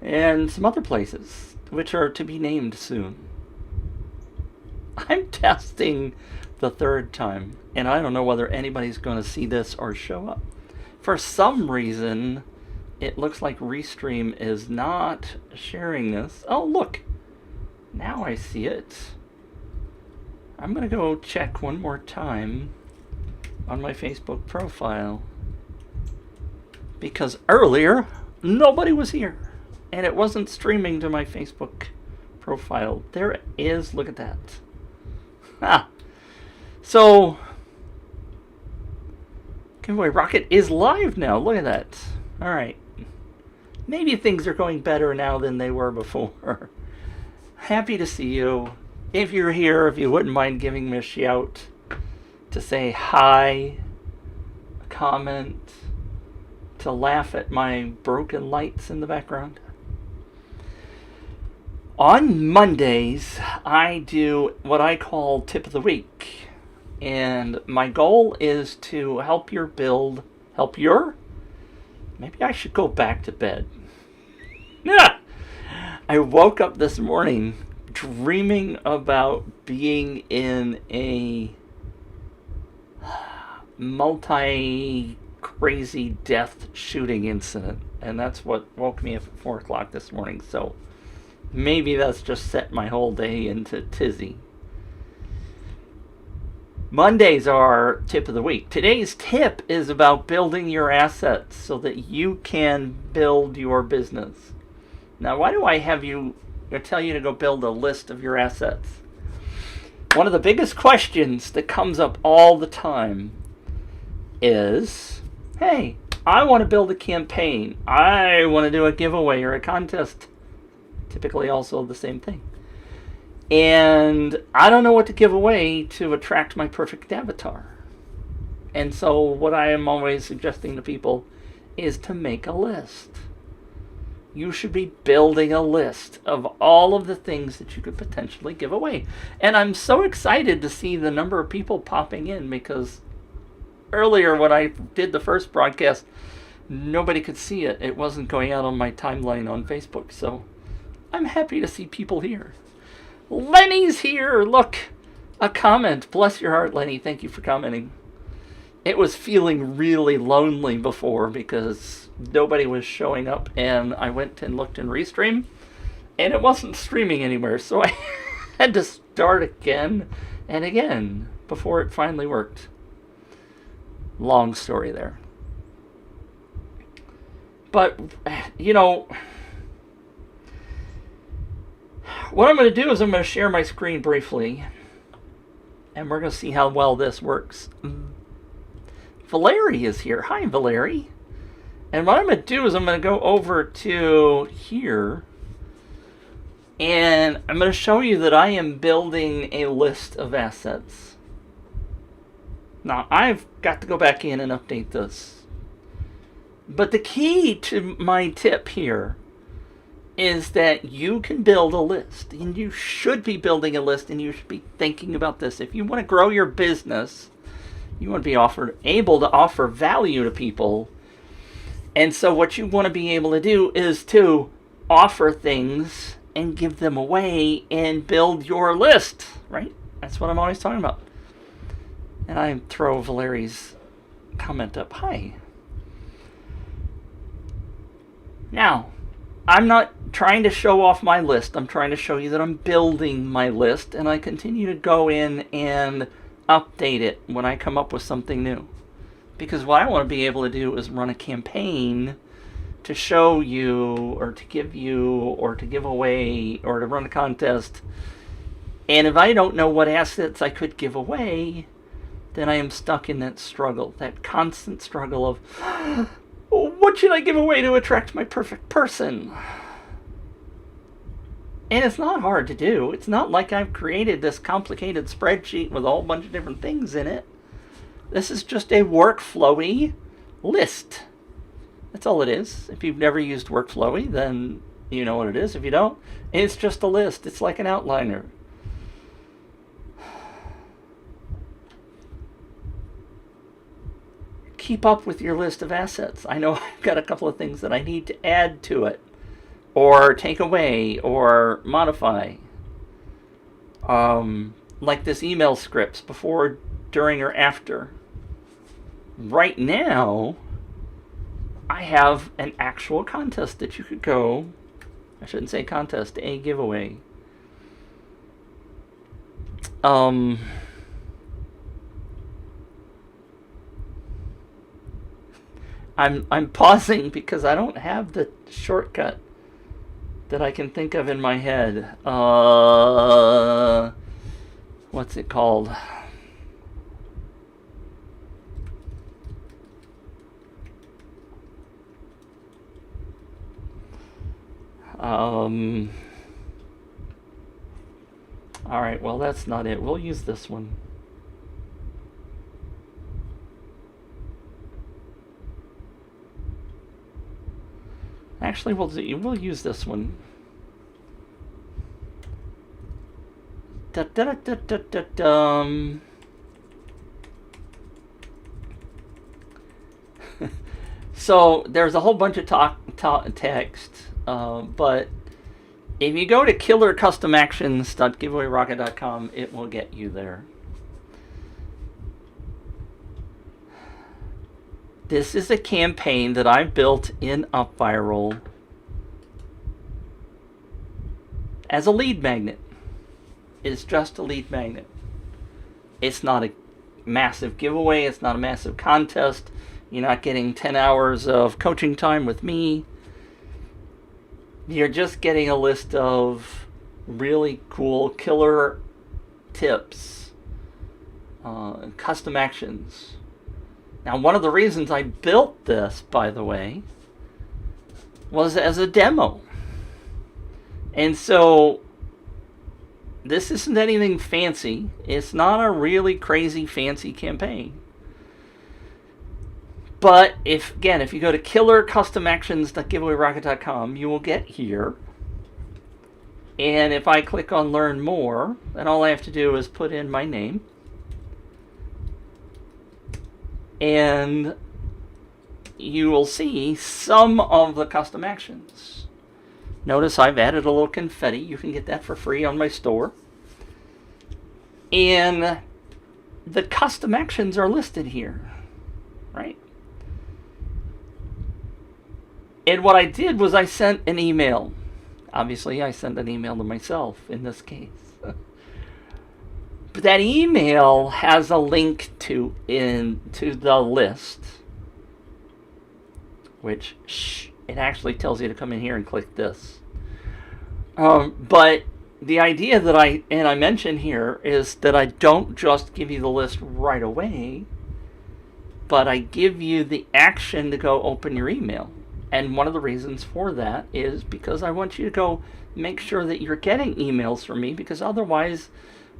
and some other places, which are to be named soon. I'm testing the third time, and I don't know whether anybody's going to see this or show up. For some reason, it looks like Restream is not sharing this. Oh, look! Now I see it. I'm going to go check one more time on my Facebook profile, because earlier nobody was here and it wasn't streaming to my Facebook profile. There it is. Look at that. So giveaway rocket is live now. Look at that. All right, maybe things are going better now than they were before. Happy to see you. If you're here, if you wouldn't mind giving me a shout to say hi, a comment, to laugh at my broken lights in the background. On Mondays, I do what I call Tip of the Week. And my goal is to help your... Maybe I should go back to bed. I woke up this morning dreaming about being in a multi-crazy death shooting incident. And that's what woke me up at 4 o'clock this morning. So maybe that's just set my whole day into tizzy. Mondays are Tip of the Week. Today's tip is about building your assets so that you can build your business. Now, why do I tell you to go build a list of your assets? One of the biggest questions that comes up all the time is, hey, I want to build a campaign. I want to do a giveaway or a contest. Typically also the same thing. And I don't know what to give away to attract my perfect avatar. And so what I am always suggesting to people is to make a list. You should be building a list of all of the things that you could potentially give away. And I'm so excited to see the number of people popping in, because earlier when I did the first broadcast, nobody could see it. It wasn't going out on my timeline on Facebook. So I'm happy to see people here. Lenny's here. Look, a comment. Bless your heart, Lenny. Thank you for commenting. It was feeling really lonely before because nobody was showing up, and I went and looked in Restream, and it wasn't streaming anywhere. So I had to start again and again before it finally worked. Long story there. But, what I'm going to do is I'm going to share my screen briefly, and we're going to see how well this works. Valeri is here. Hi, Valeri. And what I'm going to do is I'm going to go over to here, and I'm going to show you that I am building a list of assets. Now, I've got to go back in and update this. But the key to my tip here is that you can build a list, and you should be building a list, and you should be thinking about this. If you want to grow your business, you want to be able to offer value to people. And so what you want to be able to do is to offer things and give them away and build your list, right? That's what I'm always talking about. And I throw Valeri's comment up. Hi. Now, I'm not trying to show off my list. I'm trying to show you that I'm building my list, and I continue to go in and update it when I come up with something new. Because what I want to be able to do is run a campaign to show you, or to give you, or to give away, or to run a contest. And if I don't know what assets I could give away, then I am stuck in that struggle, that constant struggle of, what should I give away to attract my perfect person? And it's not hard to do. It's not like I've created this complicated spreadsheet with a whole bunch of different things in it. This is just a workflowy list. That's all it is. If you've never used workflowy, then you know what it is. If you don't, it's just a list. It's like an outliner. Keep up with your list of assets. I know I've got a couple of things that I need to add to it. or take away or modify. Like this email scripts before, during, or after. Right now, I have an actual contest that you could go, I shouldn't say contest, a giveaway. I'm pausing because I don't have the shortcut that I can think of in my head. What's it called? Alright, well, that's not it. We'll use this one. Actually, we'll use this one. So there's a whole bunch of text, but if you go to killercustomactions.giveawayrocket.com, it will get you there. This is a campaign that I built in UpViral as a lead magnet. It's just a lead magnet. It's not a massive giveaway. It's not a massive contest. You're not getting 10 hours of coaching time with me. You're just getting a list of really cool killer tips, custom actions. Now, one of the reasons I built this, by the way, was as a demo. And so, this isn't anything fancy. It's not a really crazy fancy campaign. But if you go to killercustomactions.giveawayrocket.com, you will get here. And if I click on Learn More, then all I have to do is put in my name. And you will see some of the custom actions. Notice I've added a little confetti. You can get that for free on my store. And the custom actions are listed here, right? And what I did was I sent an email. Obviously, I sent an email to myself in this case. But that email has a link to the list, which it actually tells you to come in here and click this. But the idea that I mention here is that I don't just give you the list right away, but I give you the action to go open your email. And one of the reasons for that is because I want you to go make sure that you're getting emails from me, because otherwise,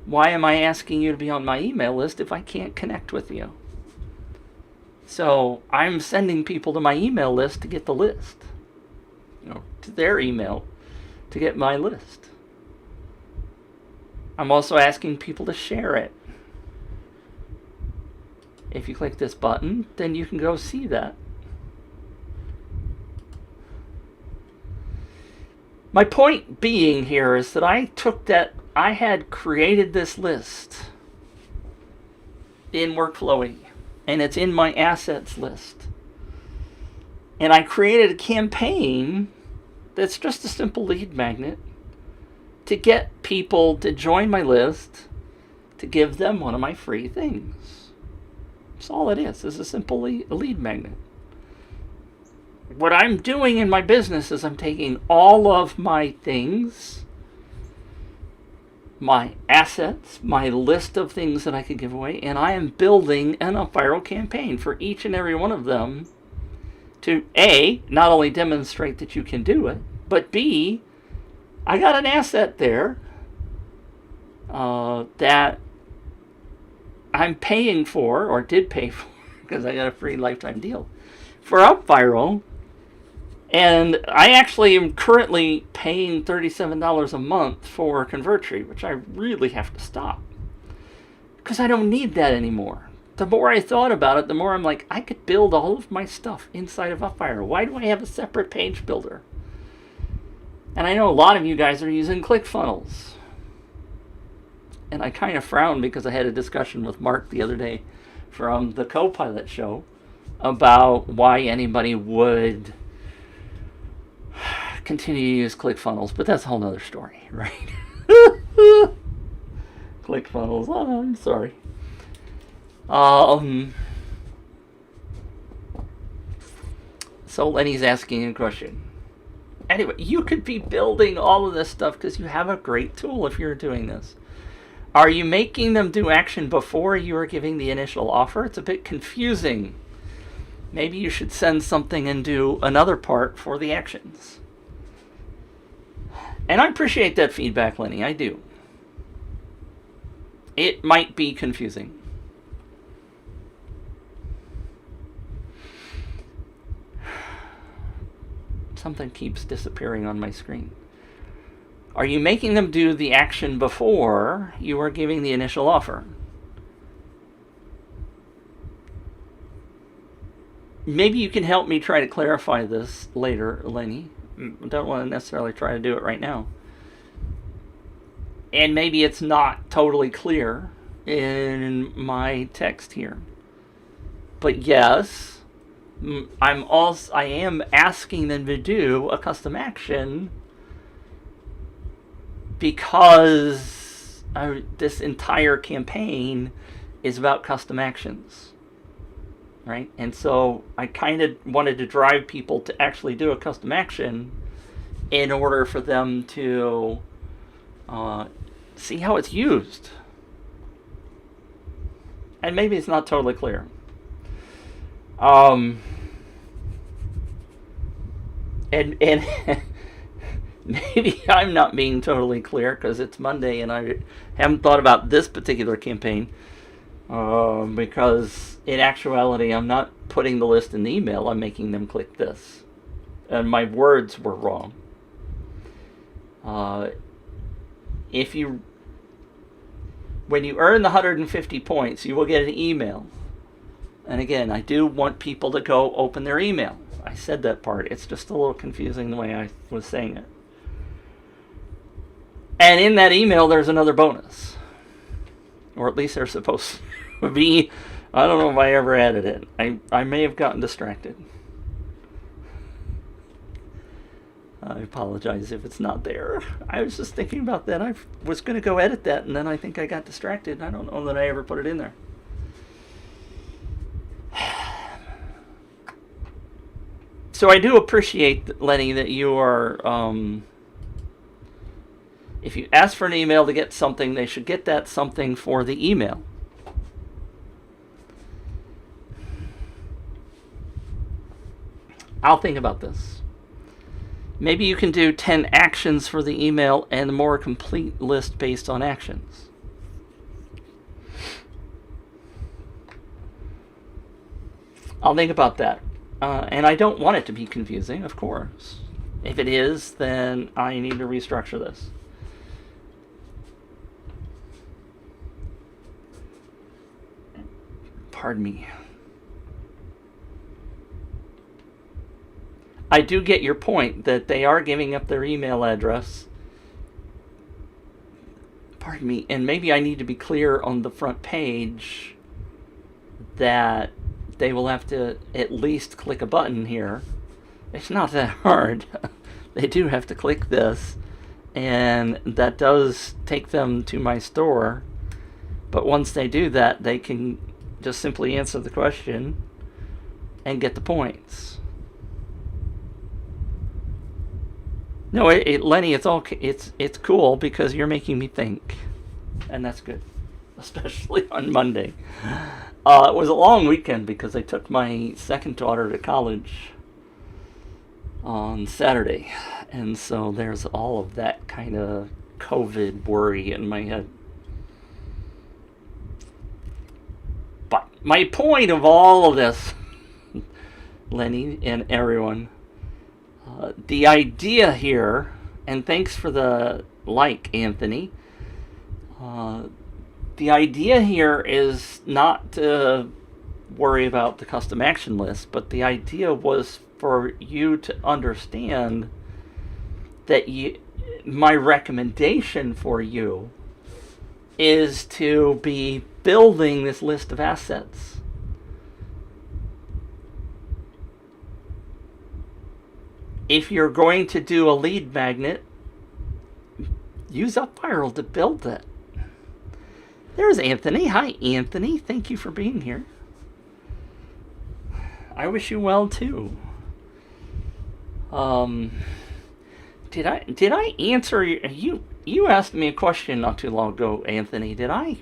why am I asking you to be on my email list if I can't connect with you? So I'm sending people to my email list to get the list, to their email to get my list. I'm also asking people to share it. If you click this button, then you can go see that. My point being here is that I had created this list in Workflowy, and it's in my assets list. And I created a campaign that's just a simple lead magnet to get people to join my list, to give them one of my free things. That's all it is a simple lead magnet. What I'm doing in my business is I'm taking all of my things, my assets, my list of things that I could give away, and I am building an UpViral campaign for each and every one of them to A, not only demonstrate that you can do it, but B, I got an asset there that I'm paying for, or did pay for, because I got a free lifetime deal for UpViral. And I actually am currently paying $37 a month for Convertri, which I really have to stop, because I don't need that anymore. The more I thought about it, the more I'm like, I could build all of my stuff inside of UpViral. Why do I have a separate page builder? And I know a lot of you guys are using ClickFunnels. And I kind of frowned because I had a discussion with Mark the other day from the Copilot show about why anybody would continue to use ClickFunnels, but that's a whole nother story, right? ClickFunnels, oh, I'm sorry. So Lenny's asking a question. Anyway, you could be building all of this stuff because you have a great tool if you're doing this. Are you making them do action before you are giving the initial offer? It's a bit confusing. Maybe you should send something and do another part for the actions. And I appreciate that feedback, Lenny. I do. It might be confusing. Something keeps disappearing on my screen. Are you making them do the action before you are giving the initial offer? Maybe you can help me try to clarify this later, Lenny. I don't want to necessarily try to do it right now. And maybe it's not totally clear in my text here. But yes, I am asking them to do a custom action because this entire campaign is about custom actions, right? And so I kind of wanted to drive people to actually do a custom action in order for them to see how it's used. And maybe it's not totally clear. And maybe I'm not being totally clear because it's Monday and I haven't thought about this particular campaign. Because in actuality, I'm not putting the list in the email. I'm making them click this. And my words were wrong. When you earn the 150 points, you will get an email. And again, I do want people to go open their email. I said that part. It's just a little confusing the way I was saying it. And in that email, there's another bonus. Or at least they're supposed to be. I don't know if I ever added it. I may have gotten distracted. I apologize if it's not there. I was just thinking about that. I was going to go edit that, and then I think I got distracted. I don't know that I ever put it in there. So I do appreciate, Lenny, that you are... if you ask for an email to get something, they should get that something for the email. I'll think about this. Maybe you can do 10 actions for the email and a more complete list based on actions. I'll think about that. And I don't want it to be confusing, of course. If it is, then I need to restructure this. Pardon me. I do get your point that they are giving up their email address. Pardon me. And maybe I need to be clear on the front page that they will have to at least click a button here. It's not that hard. They do have to click this, and that does take them to my store. But once they do that, they can just simply answer the question and get the points. No, Lenny, it's cool because you're making me think, and that's good, especially on Monday. It was a long weekend because I took my second daughter to college on Saturday, and so there's all of that kind of COVID worry in my head. But my point of all of this, Lenny and everyone, the idea here, and thanks for the like, Anthony, the idea here is not to worry about the custom action list, but the idea was for you to understand that my recommendation for you is to be building this list of assets. If you're going to do a lead magnet, use UpViral to build it. There's Anthony. Hi, Anthony. Thank you for being here. I wish you well too. Did I answer you? You asked me a question not too long ago, Anthony. Did I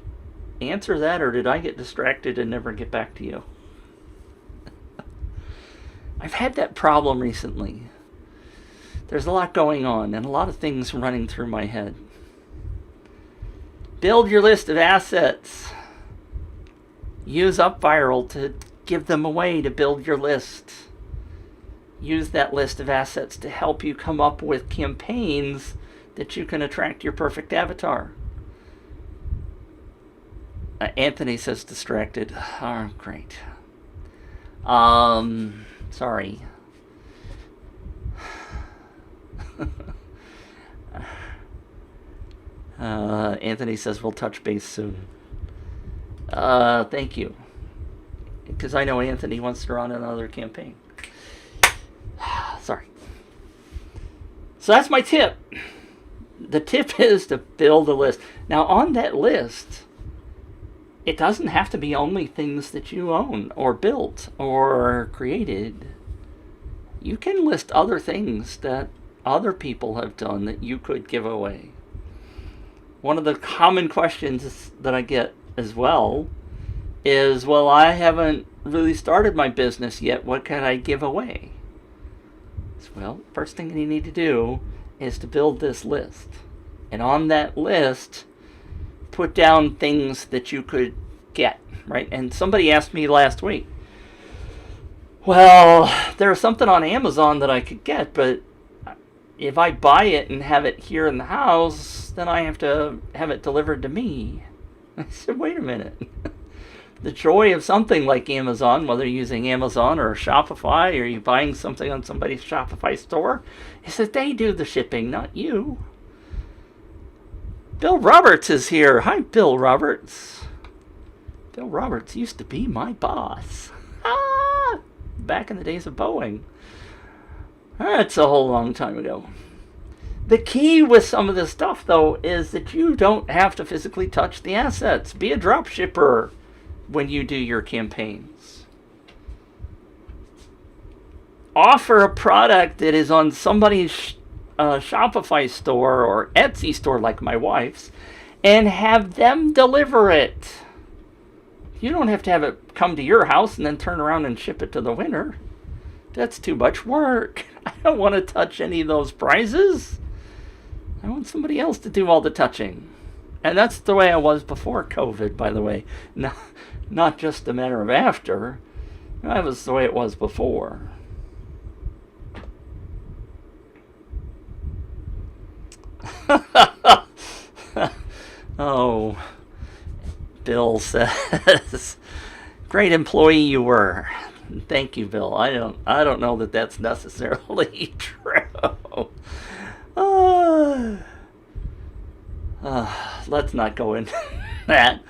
answer that, or did I get distracted and never get back to you? I've had that problem recently. There's a lot going on and a lot of things running through my head. Build your list of assets. Use UpViral to give them away to build your list. Use that list of assets to help you come up with campaigns that you can attract your perfect avatar. Anthony says distracted. Oh, great. Sorry. Anthony says we'll touch base soon. Thank you. Because I know Anthony wants to run another campaign. Sorry. So that's my tip. The tip is to build a list. Now on that list, it doesn't have to be only things that you own or built or created. You can list other things that other people have done that you could give away. One of the common questions that I get as well is, well, I haven't really started my business yet. What can I give away? Well, first thing you need to do is to build this list. And on that list, put down things that you could get, right? And somebody asked me last week, well, there's something on Amazon that I could get, but if I buy it and have it here in the house, then I have to have it delivered to me. I said, wait a minute. The joy of something like Amazon, whether you're using Amazon or Shopify, or you're buying something on somebody's Shopify store, is that they do the shipping, not you. Bill Roberts is here. Hi, Bill Roberts. Bill Roberts used to be my boss. Back in the days of Boeing. That's a whole long time ago. The key with some of this stuff, though, is that you don't have to physically touch the assets. Be a drop shipper when you do your campaigns. Offer a product that is on somebody's Shopify store or Etsy store like my wife's and have them deliver it. You don't have to have it come to your house and then turn around and ship it to the winner. That's too much work. I don't want to touch any of those prizes. I want somebody else to do all the touching. And that's the way I was before COVID, by the way. Not just a matter of after. That was the way it was before. Oh, Bill says, great employee you were. Thank you, Bill. I don't know that that's necessarily true. Let's not go into that.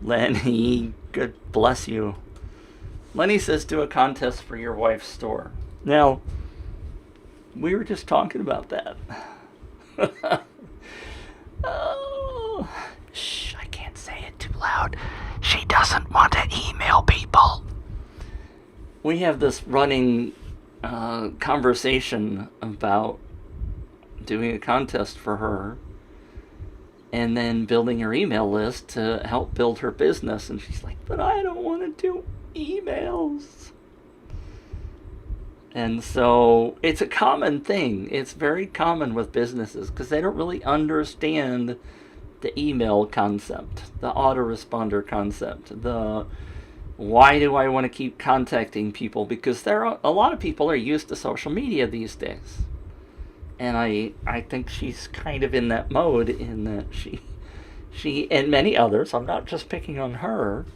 Lenny, good bless you. Lenny says do a contest for your wife's store. Now, we were just talking about that. Oh, shh, I can't say it too loud. She doesn't want to email people. We have this running conversation about doing a contest for her and then building her email list to help build her business. And she's like, but I don't want to do emails. And so it's a common thing. It's very common with businesses because they don't really understand the email concept, the autoresponder concept, the why do I want to keep contacting people? Because a lot of people are used to social media these days. And I think she's kind of in that mode in that she and many others, I'm not just picking on her,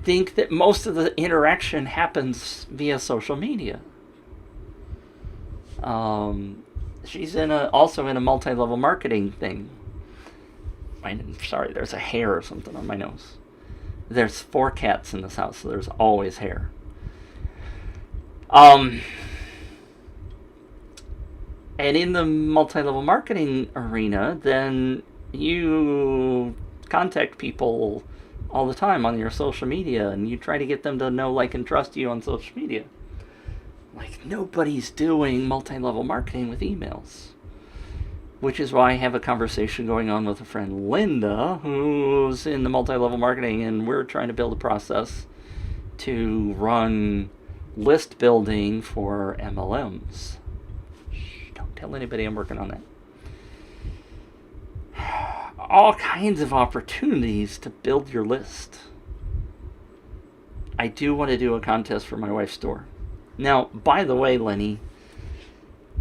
think that most of the interaction happens via social media. She's also in a multi-level marketing thing. I'm sorry, there's a hair or something on my nose. There's 4 cats in this house, so there's always hair. And in the multi-level marketing arena, then you contact people all the time on your social media, and you try to get them to know, like, and trust you on social media. Like, nobody's doing multi-level marketing with emails. Which is why I have a conversation going on with a friend, Linda, who's in the multi-level marketing, and we're trying to build a process to run list building for MLMs. Shh, don't tell anybody I'm working on that. All kinds of opportunities to build your list. I do want to do a contest for my wife's store. Now, by the way, Lenny,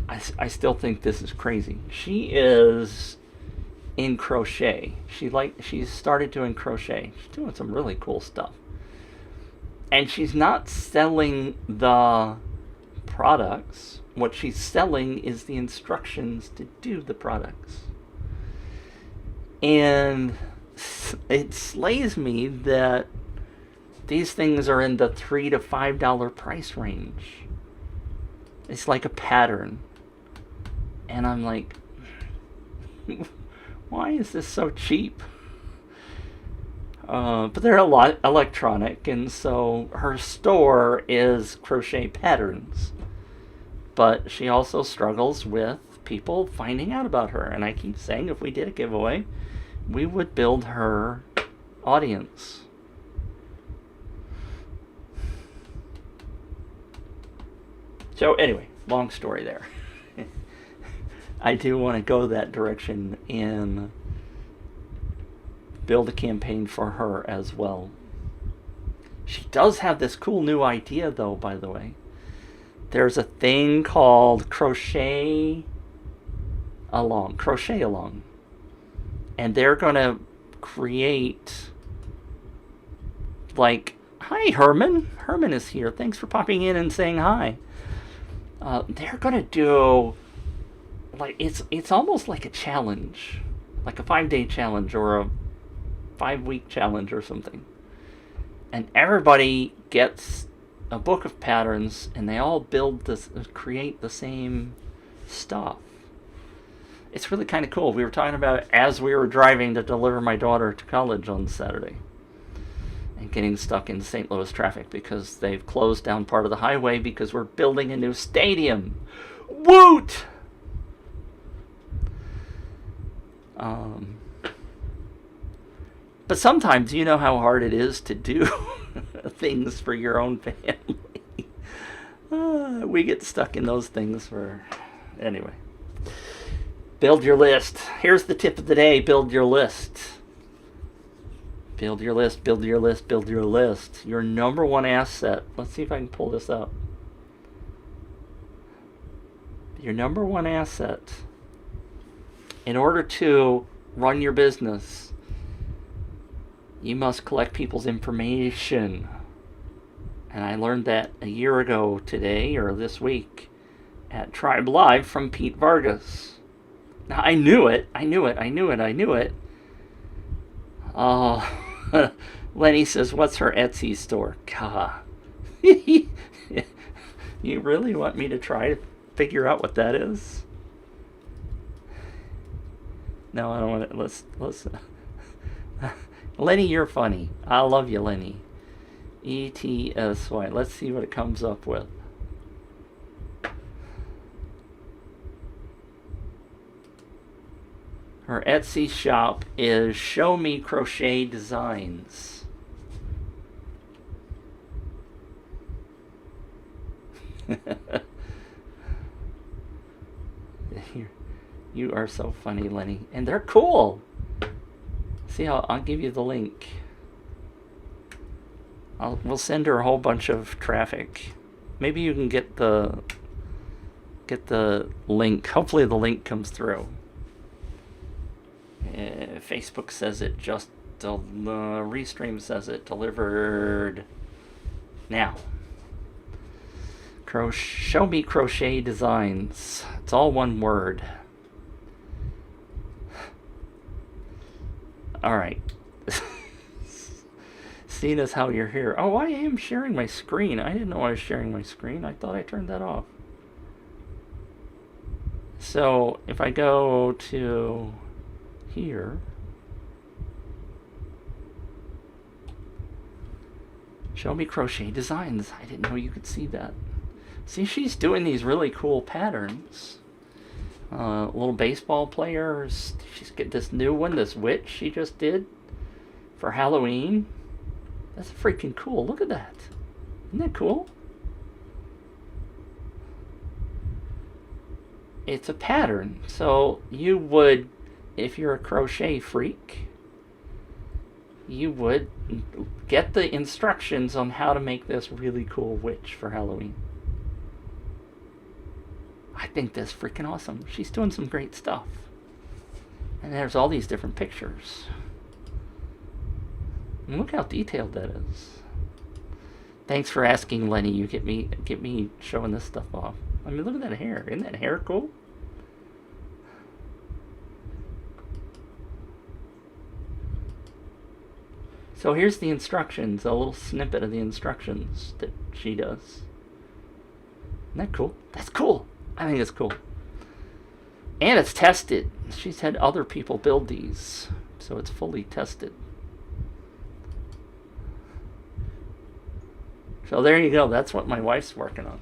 I still think this is crazy. She is in crochet. She's started doing crochet. She's doing some really cool stuff. And she's not selling the products. What she's selling is the instructions to do the products. And it slays me that these things are in the $3 to $5 price range. It's like a pattern. And I'm like, why is this so cheap? But they're a lot electronic, and so her store is crochet patterns. But she also struggles with people finding out about her. And I keep saying if we did a giveaway, we would build her audience. So anyway, long story there. I do want to go that direction and build a campaign for her as well. She does have this cool new idea, though, by the way. There's a thing called Crochet Along. And they're going to create, like, hi, Herman. Herman is here. Thanks for popping in and saying hi. They're going to do, like, it's almost like a challenge, like a 5-day challenge or a 5-week challenge or something. And everybody gets a book of patterns, and they all create the same stuff. It's really kind of cool. We were talking about it as we were driving to deliver my daughter to college on Saturday, and getting stuck in St. Louis traffic because they've closed down part of the highway because we're building a new stadium. Woot! But sometimes you know how hard it is to do things for your own family. We get stuck in those things anyway. Build your list. Here's the tip of the day. Build your list. Build your list, build your list, build your list. Your number one asset. Let's see if I can pull this up. Your number one asset in order to run your business, you must collect people's information. And I learned that a year ago today, or this week, at Tribe Live from Pete Vargas. Now, I knew it. Lenny says, what's her Etsy store? God. You really want me to try to figure out what that is? No, I don't want to. Let's Lenny, you're funny. I love you, Lenny. ETSY. Let's see what it comes up with. Her Etsy shop is Show Me Crochet Designs. You are so funny, Lenny. And they're cool. See, I'll give you the link. We'll send her a whole bunch of traffic. Maybe you can get the link. Hopefully the link comes through. Facebook says it just Restream says it delivered now. Show me crochet designs. It's all one word. Alright. Seeing as how you're here. Oh, I am sharing my screen. I didn't know I was sharing my screen. I thought I turned that off. So, if I go to here, show me crochet designs. I didn't know you could see that. See, she's doing these really cool patterns. Little baseball players. She's got this new one, this witch she just did for Halloween. That's freaking cool. Look at that. Isn't that cool? It's a pattern. So you would, if you're a crochet freak, you would get the instructions on how to make this really cool witch for Halloween. I think that's freaking awesome. She's doing some great stuff. And there's all these different pictures. And look how detailed that is. Thanks for asking, Lenny. You get me showing this stuff off. I mean, look at that hair. Isn't that hair cool? So here's the instructions, a little snippet of the instructions that she does. Isn't that cool? That's cool. I think it's cool. And it's tested. She's had other people build these, so it's fully tested. So there you go. That's what my wife's working on.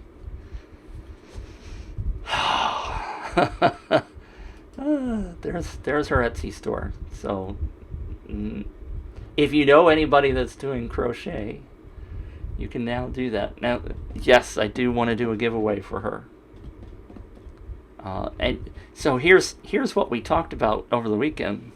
There's her Etsy store. So if you know anybody that's doing crochet, you can now do that. Now, yes, I do want to do a giveaway for her. And so here's what we talked about over the weekend.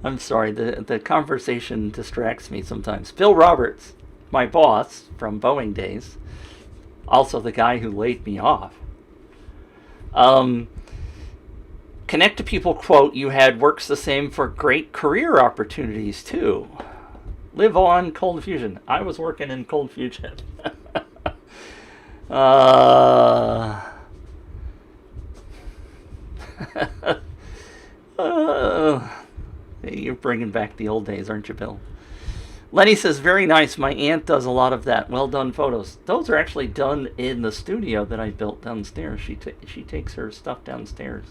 I'm sorry, the conversation distracts me sometimes. Phil Roberts, my boss from Boeing days, also the guy who laid me off. Connect to People quote you had works the same for great career opportunities too. Live on Cold Fusion. I was working in Cold Fusion. You're bringing back the old days, aren't you, Bill? Lenny says, very nice. My aunt does a lot of that. Well done photos. Those are actually done in the studio that I built downstairs. She takes her stuff downstairs.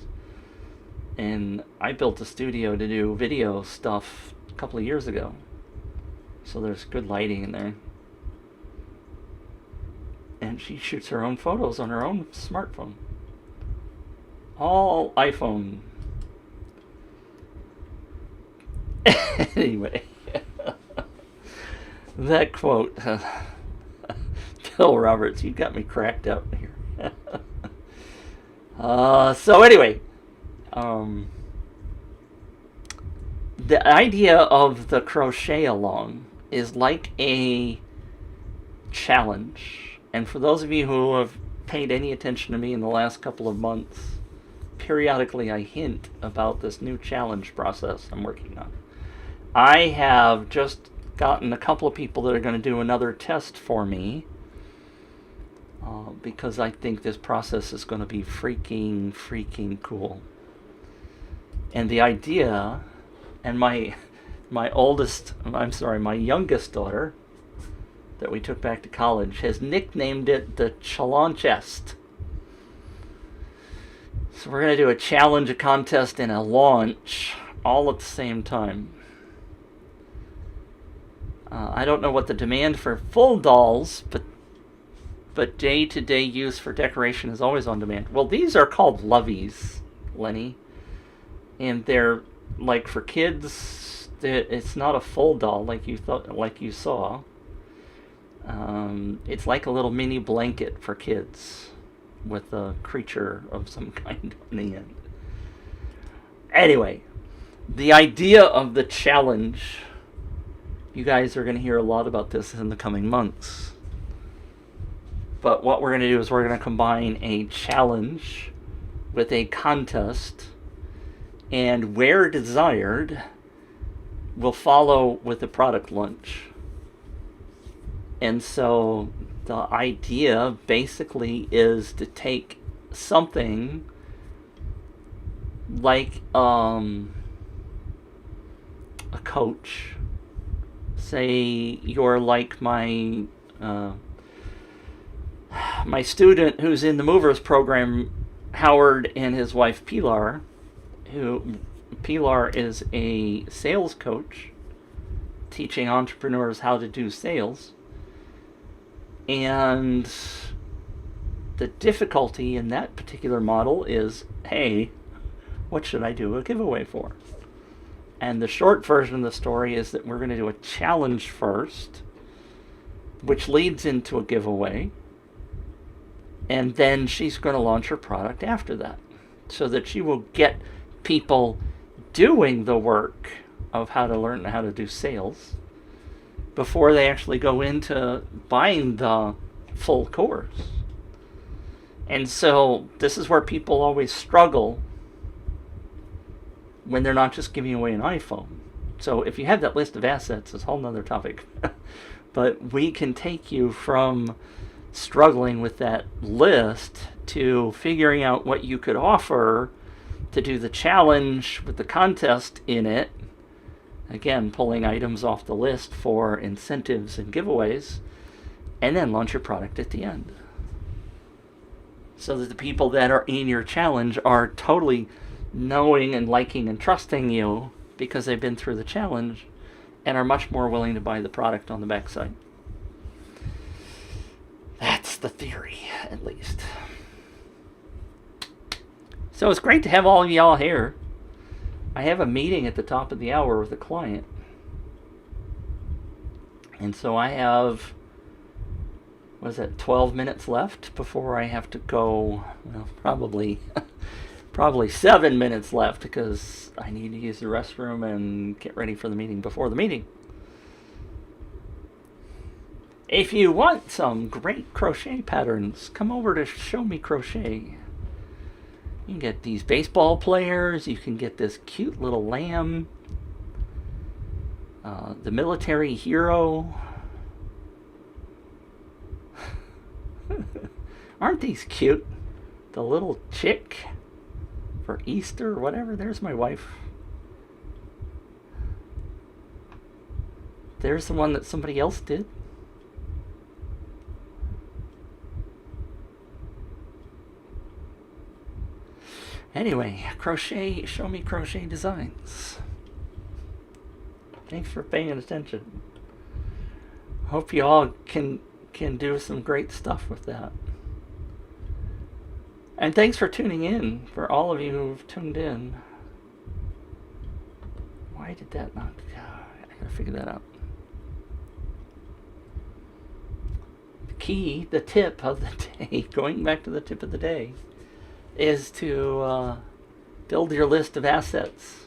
And I built a studio to do video stuff a couple of years ago. So there's good lighting in there. And she shoots her own photos on her own smartphone. All iPhone. Anyway. That quote. Bill Roberts, you got me cracked up here. So anyway. The idea of the crochet along is like a challenge. And for those of you who have paid any attention to me in the last couple of months, periodically I hint about this new challenge process I'm working on. I have just gotten a couple of people that are going to do another test for me because I think this process is going to be freaking cool. And the idea, and my youngest daughter that we took back to college has nicknamed it the Challenge-est. So we're going to do a challenge, a contest, and a launch all at the same time. I don't know what the demand for full dolls, but day-to-day use for decoration is always on demand. Well, these are called loveys, Lenny. And they're like for kids. It's not a full doll like you saw. It's like a little mini blanket for kids with a creature of some kind on the end. Anyway, the idea of the challenge, you guys are going to hear a lot about this in the coming months. But what we're going to do is we're going to combine a challenge with a contest, and where desired, we'll follow with a product launch. And so the idea basically is to take something like a coach. Say you're like my student who's in the Movers program, Howard, and his wife Pilar. Pilar is a sales coach teaching entrepreneurs how to do sales. And the difficulty in that particular model is, hey, what should I do a giveaway for? And the short version of the story is that we're going to do a challenge first, which leads into a giveaway. And then she's going to launch her product after that, so that she will get people doing the work of how to learn how to do sales before they actually go into buying the full course. And so this is where people always struggle when they're not just giving away an iPhone. So if you have that list of assets, it's a whole nother topic. But we can take you from struggling with that list to figuring out what you could offer to do the challenge with the contest in it. Again, pulling items off the list for incentives and giveaways, and then launch your product at the end. So that the people that are in your challenge are totally knowing and liking and trusting you because they've been through the challenge and are much more willing to buy the product on the backside. That's the theory, at least. So it's great to have all of y'all here. I have a meeting at the top of the hour with a client. And so I have, 12 minutes left before I have to go. Well, probably 7 minutes left because I need to use the restroom and get ready for the meeting before the meeting. If you want some great crochet patterns, come over to Show Me Crochet. You can get these baseball players. You can get this cute little lamb. The military hero. Aren't these cute? The little chick for Easter or whatever. There's my wife. There's the one that somebody else did. Anyway, crochet, Show Me Crochet Designs. Thanks for paying attention. Hope you all can do some great stuff with that. And thanks for tuning in, for all of you who've tuned in. Why did that not... I gotta figure that out. The tip of the day, going back to the tip of the day, is to build your list of assets.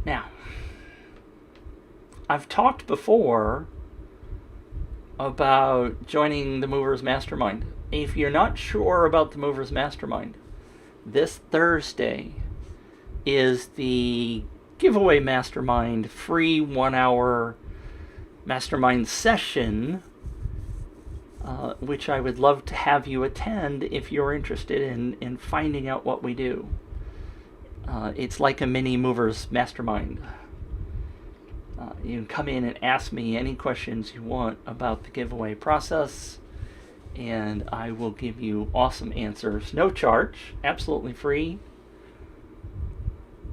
Now, I've talked before about joining the Movers Mastermind. If you're not sure about the Movers Mastermind, this Thursday is the giveaway mastermind, free 1-hour mastermind session, which I would love to have you attend if you're interested in finding out what we do. It's like a mini Movers Mastermind. You can come in and ask me any questions you want about the giveaway process, and I will give you awesome answers. No charge, absolutely free.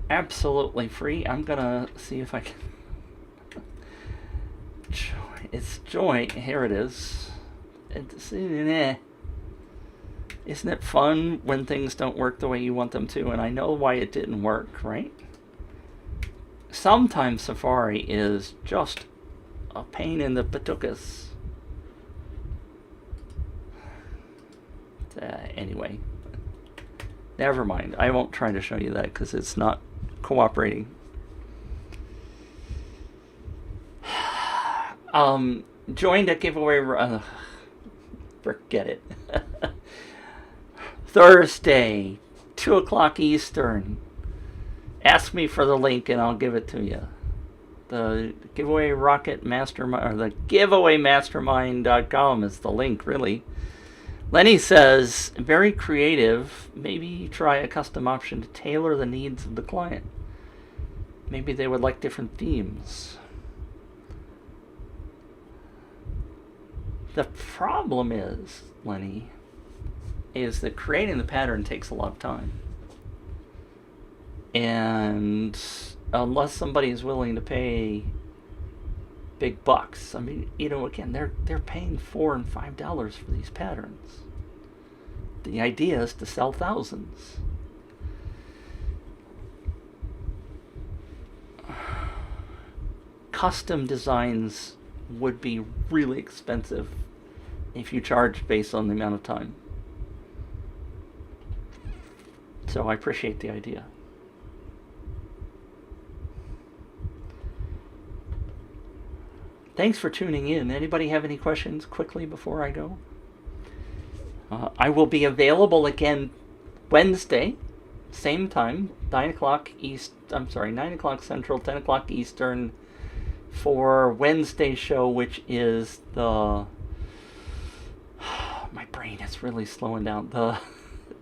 Absolutely free. I'm gonna see if I can... It's join. Here it is. Isn't it fun when things don't work the way you want them to? And I know why it didn't work, right? Sometimes Safari is just a pain in the patukas. Anyway, never mind. I won't try to show you that because it's not cooperating. joined a giveaway. Forget it. Thursday, 2 o'clock Eastern. Ask me for the link and I'll give it to you. The giveaway rocket mastermind, or the giveawaymastermind.com is the link, really. Lenny says, very creative. Maybe try a custom option to tailor the needs of the client. Maybe they would like different themes. The problem is, Lenny, is that creating the pattern takes a lot of time. And unless somebody is willing to pay big bucks, I mean, again, they're paying $4 and $5 for these patterns. The idea is to sell thousands. Custom designs would be really expensive if you charge based on the amount of time. So I appreciate the idea. Thanks for tuning in. Anybody have any questions quickly before I go? I will be available again Wednesday, same time, 9 o'clock Central, 10 o'clock Eastern, for Wednesday's show, which is the... My brain is really slowing down. The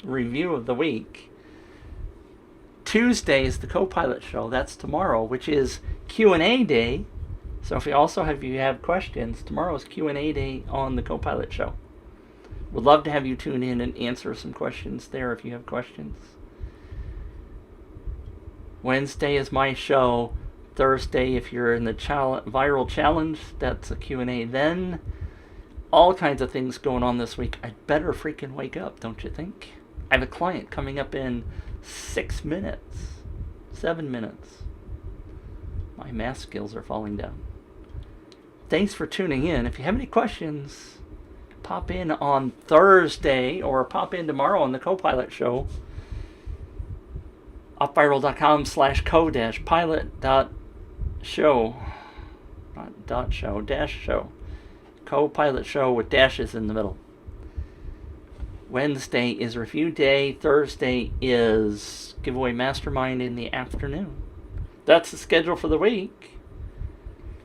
review of the week. Tuesday is the co-pilot show. That's tomorrow, which is Q&A day. So if you have questions, tomorrow's Q&A day on the co-pilot show. Would love to have you tune in and answer some questions there if you have questions. Wednesday is my show. Thursday, if you're in the viral challenge, that's a Q&A then. All kinds of things going on this week. I'd better freaking wake up, don't you think? I have a client coming up in 7 minutes. My math skills are falling down. Thanks for tuning in. If you have any questions, pop in on Thursday or pop in tomorrow on the co-pilot show. upviral.com/co-pilot.show. Not dot show, dash show. Co-pilot show with dashes in the middle. Wednesday is review day. Thursday is giveaway mastermind in the afternoon. That's the schedule for the week.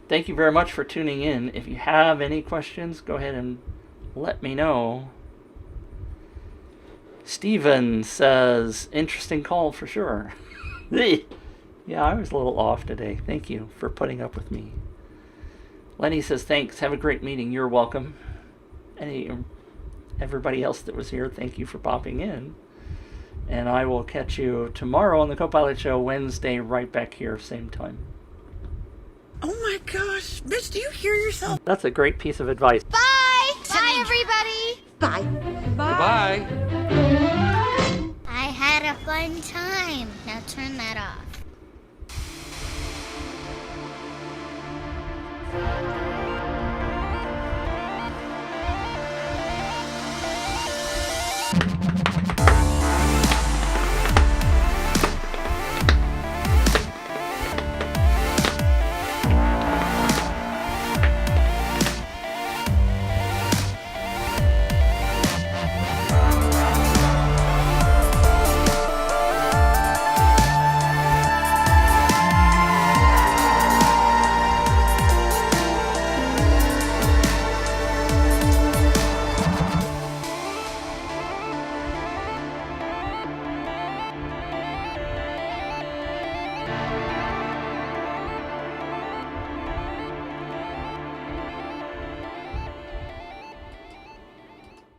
Thank you very much for tuning in. If you have any questions, go ahead and let me know. Steven says, interesting call for sure. Yeah, I was a little off today. Thank you for putting up with me. Lenny says, thanks. Have a great meeting. You're welcome. Everybody else that was here, thank you for popping in. And I will catch you tomorrow on the Co-Pilot Show, Wednesday, right back here, same time. Oh my gosh, Mitch, do you hear yourself? That's a great piece of advice. Bye! Bye, everybody! Bye. Bye. I had a fun time. Now turn that off.